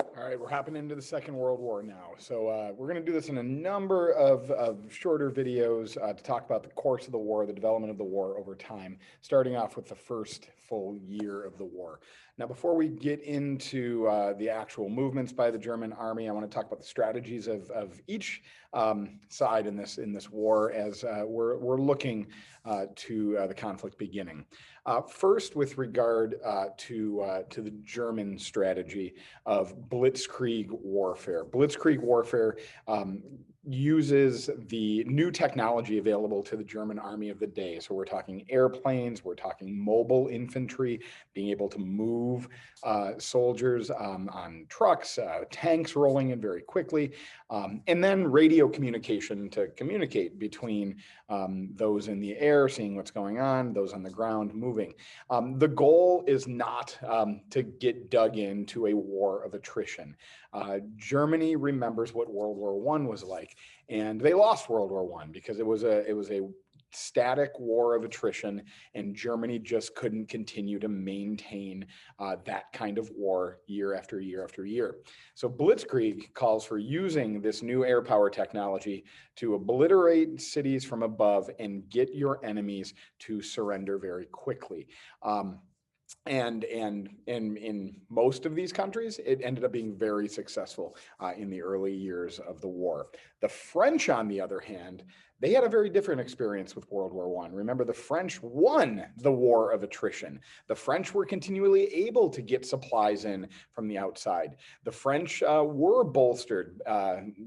All right, we're hopping into the Second World War now. So we're going to do this in a number of shorter videos to talk about the course of the war, the development of the war over time, starting off with the first full year of the war. Now, before we get into the actual movements by the German army, I want to talk about the strategies of each side in this war as we're looking to the conflict beginning. First, with regard to the German strategy of blitzkrieg warfare. Blitzkrieg warfare uses the new technology available to the German army of the day. So we're talking airplanes, we're talking mobile infantry, being able to move soldiers on trucks, tanks rolling in very quickly, and then radio communication to communicate between those in the air, seeing what's going on, those on the ground moving. The goal is not to get dug into a war of attrition. Germany remembers what World War I was like, and they lost World War I because it was a static war of attrition, and Germany just couldn't continue to maintain that kind of war year after year after year. So Blitzkrieg calls for using this new air power technology to obliterate cities from above and get your enemies to surrender very quickly. And in most of these countries, it ended up being very successful in the early years of the war. The French, on the other hand, they had a very different experience with World War I. Remember, the French won the war of attrition. The French were continually able to get supplies in from the outside. The French were bolstered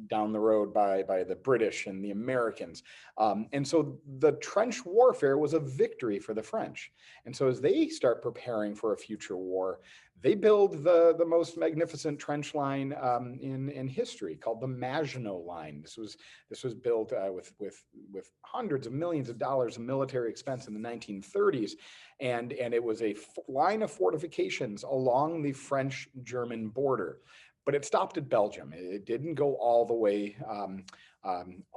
down the road by the British and the Americans. And so the trench warfare was a victory for the French. And so as they start preparing for a future war, they build the most magnificent trench line in history, called the Maginot Line. This was built with hundreds of millions of dollars of military expense in the 1930s, and it was a line of fortifications along the French-German border. But it stopped at Belgium. It didn't go all the way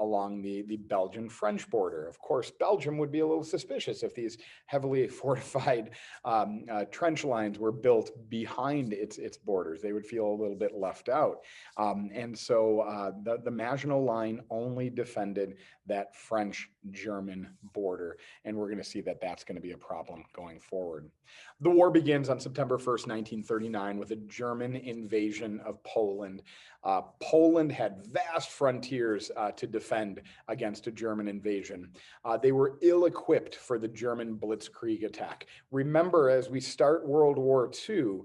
along the Belgian-French border. Of course, Belgium would be a little suspicious if these heavily fortified trench lines were built behind its borders. They would feel a little bit left out. And so the Maginot Line only defended that French-German border. And we're going to see that that's going to be a problem going forward. The war begins on September 1st, 1939, with a German invasion of Poland. Poland had vast frontiers to defend against a German invasion. They were ill-equipped for the German blitzkrieg attack. Remember, as we start World War II,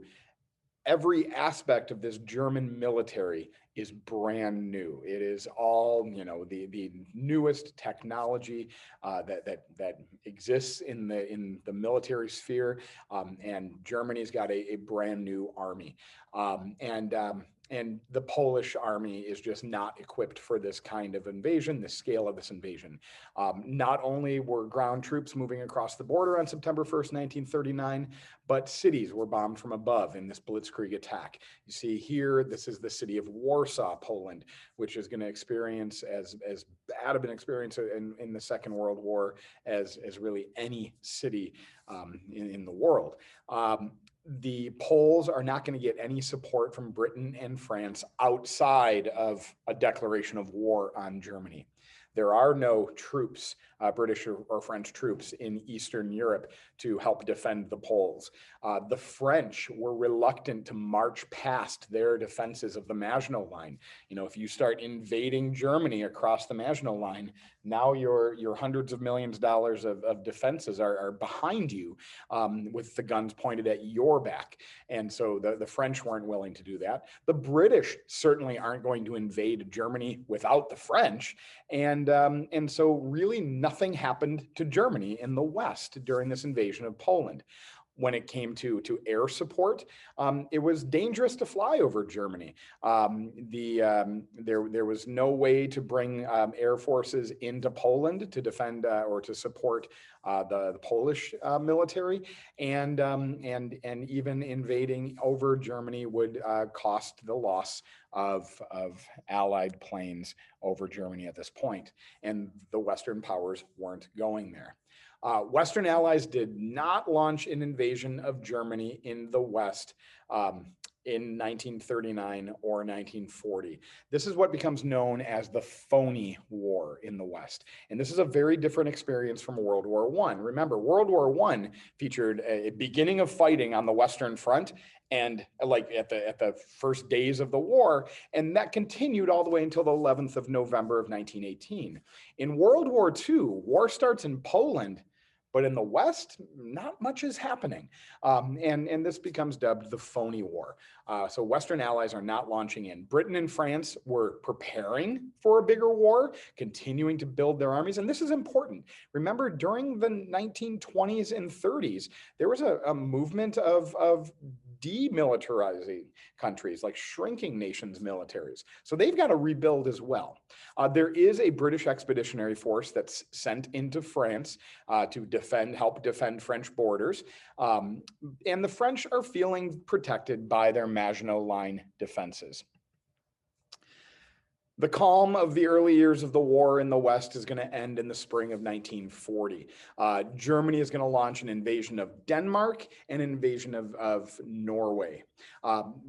every aspect of this German military is brand new. It is all, the newest technology that exists in the military sphere, and Germany's got a brand new army, and the Polish army is just not equipped for this kind of invasion, the scale of this invasion. Not only were ground troops moving across the border on September 1st, 1939, but cities were bombed from above in this blitzkrieg attack. You see here, this is the city of Warsaw, Poland, which is going to experience as bad of an experience in the Second World War as really any city in the world. The Poles are not going to get any support from Britain and France outside of a declaration of war on Germany. There are no troops, British or French troops in Eastern Europe to help defend the Poles. The French were reluctant to march past their defenses of the Maginot Line. If you start invading Germany across the Maginot Line, now your hundreds of millions of dollars of defenses are behind you with the guns pointed at your back. And so the French weren't willing to do that. The British certainly aren't going to invade Germany without the French. And so really nothing happened to Germany in the West during this invasion of Poland. When it came to air support, it was dangerous to fly over Germany. There was no way to bring air forces into Poland to defend or to support the Polish military, and even invading over Germany would cost the loss of Allied planes over Germany at this point, and the Western powers weren't going there. Western allies did not launch an invasion of Germany in the West in 1939 or 1940. This is what becomes known as the phony war in the West. And this is a very different experience from World War I. Remember, World War I featured a beginning of fighting on the Western Front and like at the first days of the war, and that continued all the way until the 11th of November of 1918. In World War II, war starts in Poland, but in the West, not much is happening. And this becomes dubbed the phony war. So Western allies are not launching in. Britain and France were preparing for a bigger war, continuing to build their armies. And this is important. Remember, during the 1920s and 30s, there was a movement of demilitarizing countries, like shrinking nations' militaries. So they've got to rebuild as well. There is a British expeditionary force that's sent into France to help defend French borders. And the French are feeling protected by their Maginot Line defenses. The calm of the early years of the war in the West is going to end in the spring of 1940. Germany is going to launch an invasion of Denmark and an invasion of Norway.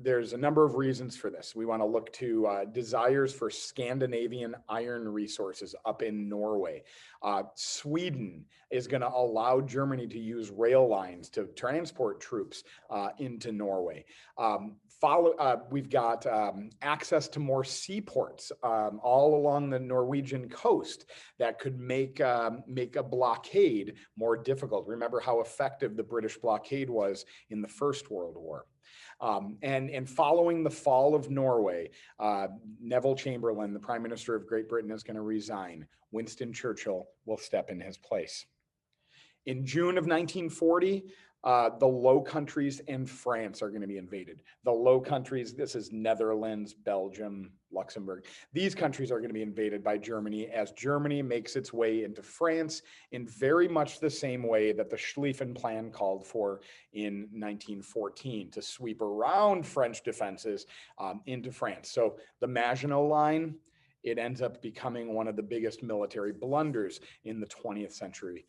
There's a number of reasons for this. We want to look to desires for Scandinavian iron resources up in Norway. Sweden is going to allow Germany to use rail lines to transport troops into Norway. We've got access to more seaports all along the Norwegian coast that could make a blockade more difficult. Remember how effective the British blockade was in the First World War. And following the fall of Norway, Neville Chamberlain, the Prime Minister of Great Britain, is going to resign. Winston Churchill will step in his place. In June of 1940, the Low Countries and France are going to be invaded. The Low Countries, this is Netherlands, Belgium, Luxembourg. These countries are going to be invaded by Germany as Germany makes its way into France in very much the same way that the Schlieffen Plan called for in 1914 to sweep around French defenses into France. So the Maginot Line, it ends up becoming one of the biggest military blunders in the 20th century.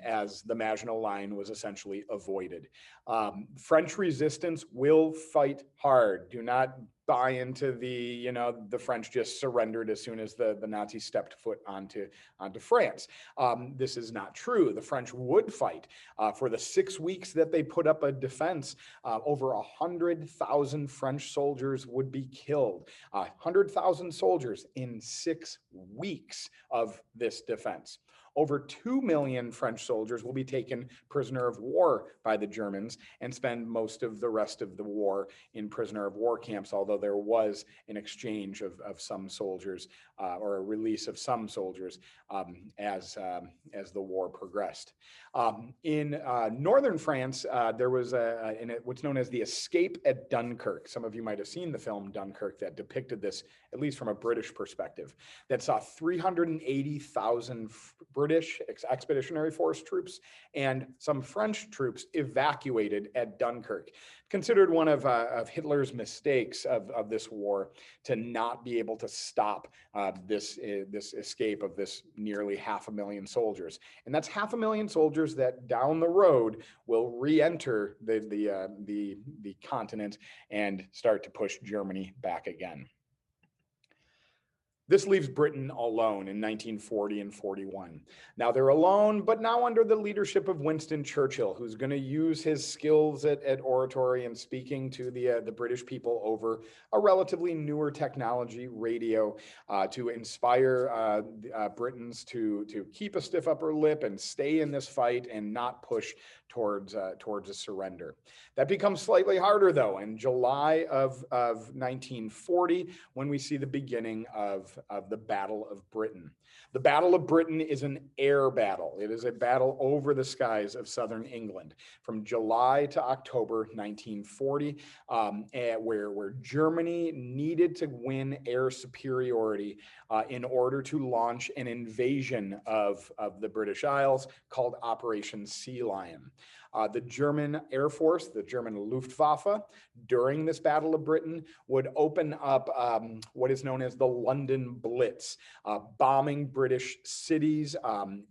As the Maginot Line was essentially avoided. French resistance will fight hard. Do not buy into the French just surrendered as soon as the Nazis stepped foot onto France. This is not true. The French would fight. For the 6 weeks that they put up a defense, over 100,000 French soldiers would be killed. 100,000 soldiers in 6 weeks of this defense. Over 2 million French soldiers will be taken prisoner of war by the Germans and spend most of the rest of the war in prisoner of war camps, although there was an exchange of some soldiers or a release of some soldiers as the war progressed. In northern France, there was what's known as the escape at Dunkirk. Some of you might have seen the film Dunkirk that depicted this, at least from a British perspective, that saw 380,000 British expeditionary force troops and some French troops evacuated at Dunkirk. Considered one of Hitler's mistakes of this war to not be able to stop this escape of this nearly 500,000 soldiers. And that's 500,000 soldiers that down the road will re-enter the continent and start to push Germany back again. This leaves Britain alone in 1940 and 41. Now they're alone, but now under the leadership of Winston Churchill, who's going to use his skills at oratory and speaking to the British people over a relatively newer technology, radio, to inspire Britons to keep a stiff upper lip and stay in this fight and not push towards a surrender. That becomes slightly harder though in July of 1940 when we see the beginning of the Battle of Britain. The Battle of Britain is an air battle. It is a battle over the skies of southern England from July to October 1940, where Germany needed to win air superiority in order to launch an invasion of the British Isles called Operation Sea Lion. The German Air Force, the German Luftwaffe, during this Battle of Britain would open up what is known as the London Blitz, bombing British cities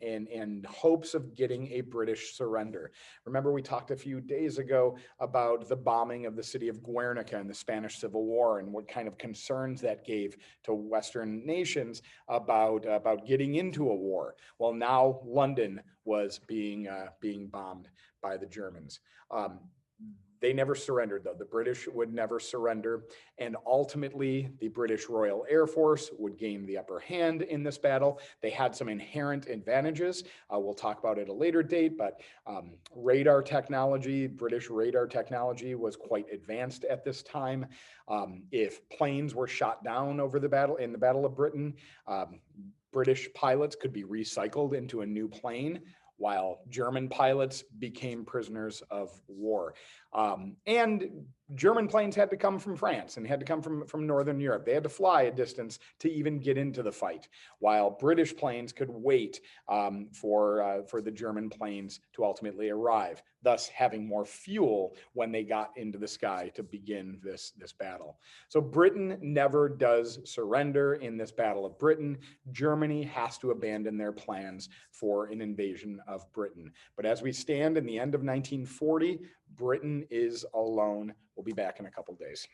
in hopes of getting a British surrender. Remember, we talked a few days ago about the bombing of the city of Guernica in the Spanish Civil War and what kind of concerns that gave to Western nations about getting into a war. Well, now London was being bombed by the Germans. They never surrendered, though. The British would never surrender. And ultimately, the British Royal Air Force would gain the upper hand in this battle. They had some inherent advantages. We'll talk about it at a later date, but radar technology, British radar technology was quite advanced at this time. If planes were shot down over the battle, in the Battle of Britain, British pilots could be recycled into a new plane, while German pilots became prisoners of war. And German planes had to come from France and had to come from Northern Europe. They had to fly a distance to even get into the fight, while British planes could wait for the German planes to ultimately arrive, thus having more fuel when they got into the sky to begin this battle. So Britain never does surrender in this Battle of Britain. Germany has to abandon their plans for an invasion of Britain. But as we stand in the end of 1940, Britain is alone. We'll be back in a couple days.